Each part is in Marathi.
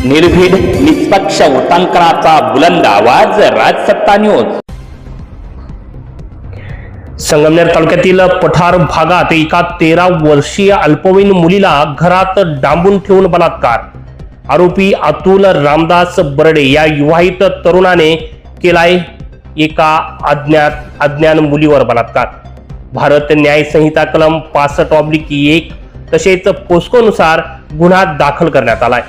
निर्भीड निष्पक्ष वृत्तांकनाचा बुलंद आवाज राजसत्ता न्यूज। संगमनेर तालुक्यातील पठार भागात एका 13 वर्षीय अल्पवयीन मुलीला घरात डांबून ठेवून बलात्कार। आरोपी अतुल रामदास बर्डे या विवाहित तरुणाने केलाय एका अज्ञान मुलीवर बलात्कार। भारत न्याय संहिता कलम 65/1 तसेच पोस्कोनुसार गुन्हा दाखल करण्यात आलाय।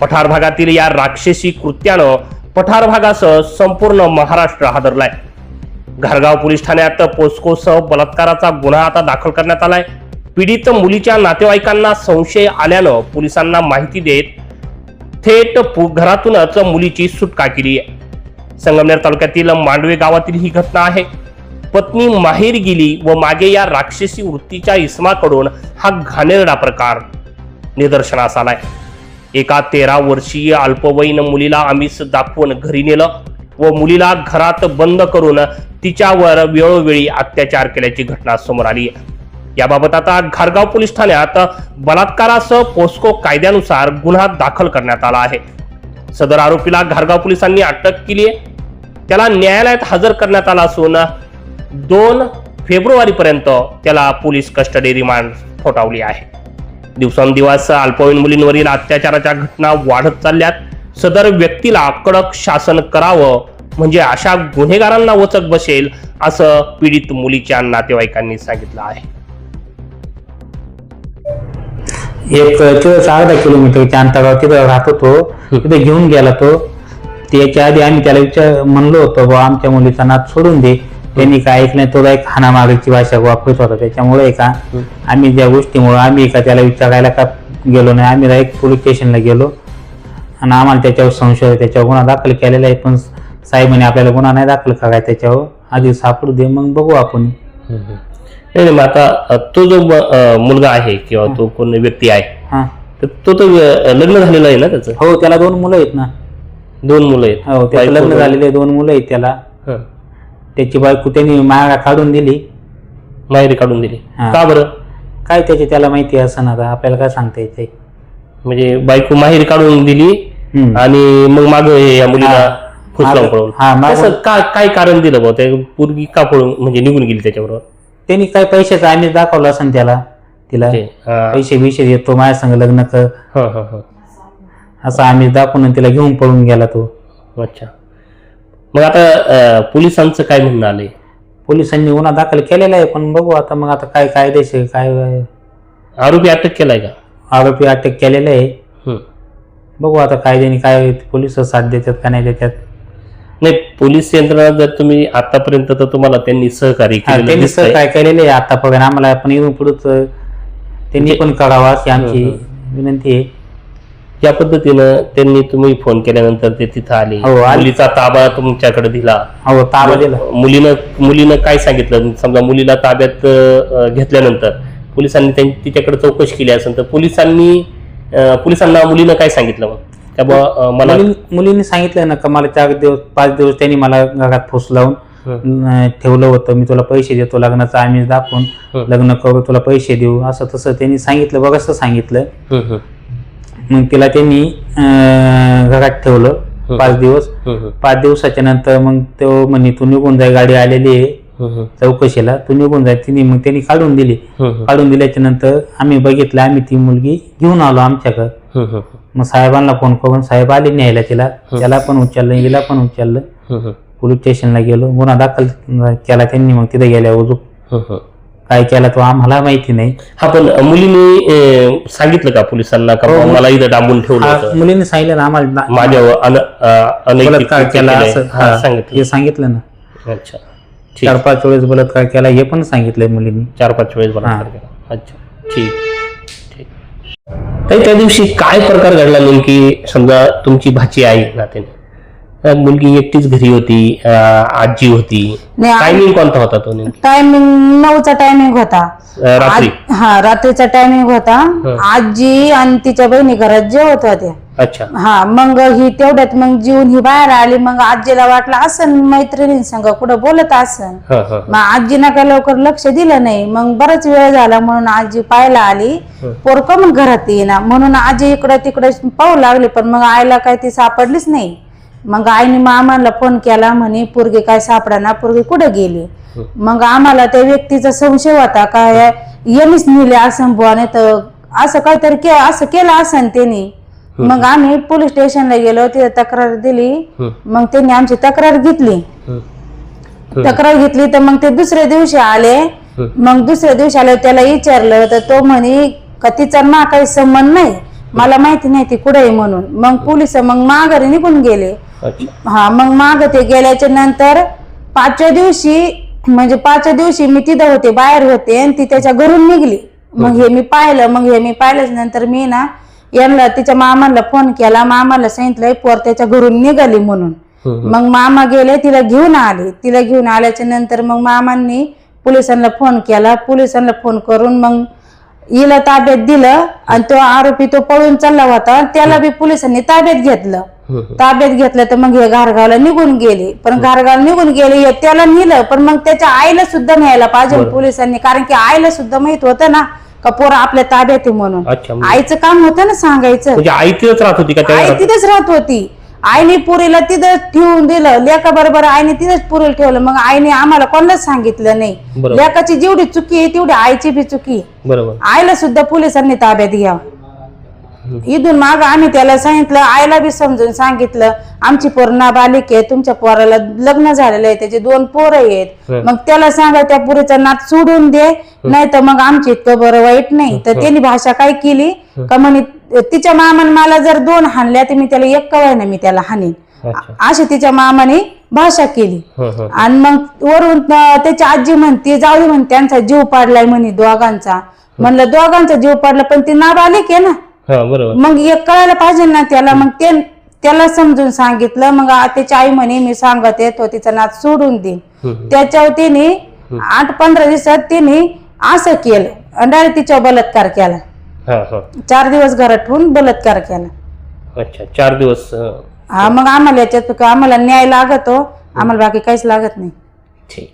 पठार भागातील या राक्षसी कृत्यानं पठार भागासह संपूर्ण महाराष्ट्र हादरलाय। घारगाव पोलीस ठाण्यात पोस्कोसह बलात्काराचा गुन्हा आता दाखल करण्यात आलाय। पीडित मुलीच्या नातेवाईकांना संशय आल्यानं पोलिसांना माहिती देत थेट घरातूनच मुलीची सुटका केली आहे। संगमनेर तालुक्यातील मांडवे गावातील ही घटना आहे। पत्नी माहेर गेली व मागे या राक्षसी वृत्तीच्या इसमाकडून हा घाणेरडा प्रकार निदर्शनास आलाय। एका 13 वर्षीय अल्पवयीन मुलीला आमिष दाखवून घरी नेलं व मुलीला घरात बंद करून तिच्यावर वेळोवेळी अत्याचार केल्याची घटना समोर आली आहे। याबाबत आता घारगाव पोलीस ठाण्यात बलात्कारासह पोस्को कायद्यानुसार गुन्हा दाखल करण्यात आला आहे। सदर आरोपीला घारगाव पोलिसांनी अटक केली आहे। त्याला न्यायालयात हजर करण्यात आला असून 2 फेब्रुवारीपर्यंत त्याला पोलीस कस्टडी रिमांड ठोठावली आहे। दिवसेंदिवस अल्पवयीन मुलींवरील अत्याचाराच्या घटना वाढत चालल्यात। सदर व्यक्तीला कडक शासन करावं म्हणजे अशा गुन्हेगारांना वचक बसेल असं पीडित मुलीच्या नातेवाईकांनी सांगितलं आहे। एक 14 किलोमीटरच्या अंतरावर तिथं राहतो तो, तिथे घेऊन गेला तो। त्याच्या आधी आम्ही त्याला म्हणलो होतो बा आमच्या मुलीचा नाद सोडून दे, त्यांनी काय ऐकलं नाही। तो एक हाणामारीची भाषा वापरत होता। त्याच्यामुळे का आम्ही ज्या गोष्टीमुळे आम्ही का त्याला विचारायला का गेलो नाही, आम्ही डायरेक्ट पोलीस स्टेशनला गेलो आणि आम्हाला त्याच्यावर संशय, त्याच्यावर गुन्हा दाखल केलेला आहे। पण साहेबांनी आपल्याला गुन्हा नाही दाखल करायचा, त्याच्यावर आधी सापडू दे मग बघू आपण। नाही मग आता तो जो मुलगा आहे किंवा तो कोण व्यक्ती आहे तो लग्न झालेलं आहे ना त्याचं? हो, त्याला 2 मुलं आहेत ना। 2 मुलं आहेत? हो, त्याचं लग्न झालेले 2 मुलं आहेत त्याला। त्याची बायको त्यांनी माहेर काढून दिली। माहेरी काढून दिली का बरं? काय त्याला माहिती असं ना, आपल्याला काय सांगता येते। म्हणजे बायको माहेरी काढून दिली आणि मग माग या मुलीला फुसलावून काय कारण दिलं बा? त्या पोरगी का पळून म्हणजे निघून गेली त्याच्याबरोबर? त्यांनी काय पैशाचा आम्ही दाखवलं असं तिला पैसे देतो, माझ्या संग लग्न कर असं आम्ही दाखवून तिला घेऊन पळून गेला तो। अच्छा, मग आता पोलिसांचं काय म्हणणं आलंय? पोलिसांनी गुन्हा दाखल केलेला आहे, पण बघू आता मग आता काय कायदेशीर काय। आरोपी अटक केलाय का? आरोपी अटक केलेला आहे। बघू आता कायद्याने काय पोलिस साथ देतात का नाही देतात। नाही, पोलीस यंत्रणा जर तुम्ही आतापर्यंत तर तुम्हाला त्यांनी सहकार्य केलेलं आहे आतापर्यंत। आम्हाला पण येऊन पुढच त्यांनी पण करावा अशी आमची विनंती आहे। या पद्धतीनं त्यांनी तुम्ही फोन केल्यानंतर ते तिथं आले, मुलीचा ताबा तुमच्याकडे दिला? हो, ताबा दिला। मुलीनं काय सांगितलं? समजा मुलीला ताब्यात घेतल्यानंतर पोलिसांनी तिच्याकडे चौकशी केली असेल तर पोलिसांना मुलीनं काय सांगितलं? मग मला मुलीने सांगितलं ना का मला 4-5 दिवस त्यांनी मला घरात फुस लावून ठेवलं होतं। मी तुला पैसे देतो, लग्नाचा आम्ही दाखवून लग्न करू, तुला पैसे देऊ असं तसं त्यांनी सांगितलं। बघ असं सांगितलं। मग तिला त्यांनी घरात ठेवलं 5 दिवस। 5 दिवसाच्या नंतर मग तो म्हणे तू निघून जाय, गाडी आलेली आहे चौकशीला, तू निघून जाय। मग त्यांनी काढून दिली। काढून दिल्याच्या नंतर आम्ही बघितलं, आम्ही ती मुलगी घेऊन आलो आमच्याकडे। मग साहेबांना फोन करून साहेब आले न्यायला तिला, त्याला पण उचललं, हिला पण उचललं। पोलीस स्टेशनला गेलो, गुन्हा दाखल केला त्यांनी। मग तिथे गेल्यावर काय केला तो आम्हाला माहिती नाही। हा, पण मुलीने सांगितलं का पोलिसांना का मला इथं डांबून ठेवलं? मुलीने सांगितलं ना आम्हाला, माझ्यावर बलात्कार केला असं हे सांगितलं ना। अच्छा, 4-5 वेळेस बलात्कार केला हे पण सांगितलंय मुलीने। 4-5 वेळेस बलात्कार केला। अच्छा, ठीक। त्या दिवशी काय प्रकार घडला नेमकी? समजा तुमची भाची आहे ना, त्याने मुलगी एकटीच घरी होती, आजी होती. नाही, टायमिंग कोणता होता तो नेमका? टायमिंग 9चा टायमिंग होता. रात्री? हा, रात्रीचा टायमिंग होता. आजी आणि तिच्या बहिणी घरात जेवत होत्या. अच्छा. हा, मग ही तेवढ्यात मग जीवन ही बाहेर आली. मग आजीला वाटलं असन मैत्रिणी संग कुठं बोलत असन. मग आजीनं काय लवकर लक्ष दिलं नाही. मग बराच वेळ झाला म्हणून आजी पाहायला आली. पोरक मग घरात येईना म्हणून आजी इकडं तिकडं पाहू लागली. पण मग आईला काय ती सापडलीच नाही. मग आईने मामाला फोन केला, म्हणे पोरगी काय सापडा, पोरगी कुठे गेली. मग आम्हाला त्या व्यक्तीचा संशय होता काय यांनीच नेले असं बुवा, नाही तर असं काहीतरी असं केलं असं त्यांनी. मग आम्ही पोलीस स्टेशनला गेलो, तिथे तक्रार दिली. मग त्यांनी आमची तक्रार घेतली. तर मग ते दुसऱ्या दिवशी आले. मग दुसऱ्या दिवशी आले, त्याला विचारलं तर तो म्हणे का तिचा ना काही संबंध नाही, मला माहिती नाही ती कुठे आहे म्हणून. मग पोलिस मग माघारी निघून गेले. हा, मग माग ते गेल्याच्या नंतर 5व्या दिवशी मी तिथं होते, बाहेर होते, आणि ती त्याच्या घरून निघली. मग हे मी पाहिलं. नंतर मी ना यांना तिच्या मामाला फोन केला. मामाला सांगितलंय पोर त्याच्या घरून निघाली म्हणून. मग मामा गेले, तिला घेऊन आल्याच्या नंतर मग मामांनी पोलिसांना फोन केला. पोलिसांना फोन करून मग हिला ताब्यात दिलं. आणि तो आरोपी तो पळून चालला होता, त्याला बी पोलिसांनी ताब्यात घेतलं. तर मग हे घारगावला निघून गेले. पण घारगाव निघून गेले, त्याला नेलं. पण मग त्याच्या आईला सुद्धा न्यायला पाहिजे पोलिसांनी, कारण की आईला सुद्धा माहित होतं ना का पोरं आपल्या ताब्यात आहे म्हणून. आईचं काम होतं ना सांगायचं. आई तिथेच राहत होती का? आई तिथेच राहत होती. आईने पुरीला तिथं ठेवून दिलं. लेका बरोबर आईने तिथंच पुरीला ठेवलं. मग आईने आम्हाला कोणालाच सांगितलं नाही. लेकाची जेवढी चुकी आहे तेवढी आईची बी चुकी. आईला सुद्धा पोलिसांनी ताब्यात घ्यावं. इथून माग आम्ही त्याला सांगितलं, आईला बी समजून सांगितलं, आमची पोर नाबालिक आहे, तुमच्या पोराला लग्न झालेलं आहे, त्याचे 2 पोरं आहेत. मग त्याला सांगा त्या पुरीचा नात सोडून दे, नाही तर मग आमची इतकं बरं वाईट नाही. तर त्यांनी भाषा काय केली का म्हणे तिच्या मामाने मला जर 2 हाणल्या तर मी त्याला 1 कवाय ना मी त्याला हाणीन, अशी तिच्या मामाने भाषा केली. आणि मग वरून त्याची आजी म्हणते जाऊ दे म्हणे, त्यांचा जीव पाडलाय म्हणे दोघांचा. म्हणलं दोघांचा जीव पाडला पण ती नाबालिक आहे ना. मग एक कळायला पाहिजे ना त्याला. मग त्याला समजून सांगितलं. मग त्याची आई म्हणे मी सांगते तो तिचा नात सोडून देईन. त्याच्यावर तिने 8-15 दिवसात तिने असं केलं आणि डायरेक्ट तिच्यावर बलात्कार केला. 4 दिवस घरात ठेवून बलात्कार केला. अच्छा, 4 दिवस. हा, मग आम्हाला याच्यात आम्हाला न्याय लागतो, आम्हाला बाकी काहीच लागत नाही. ठीक.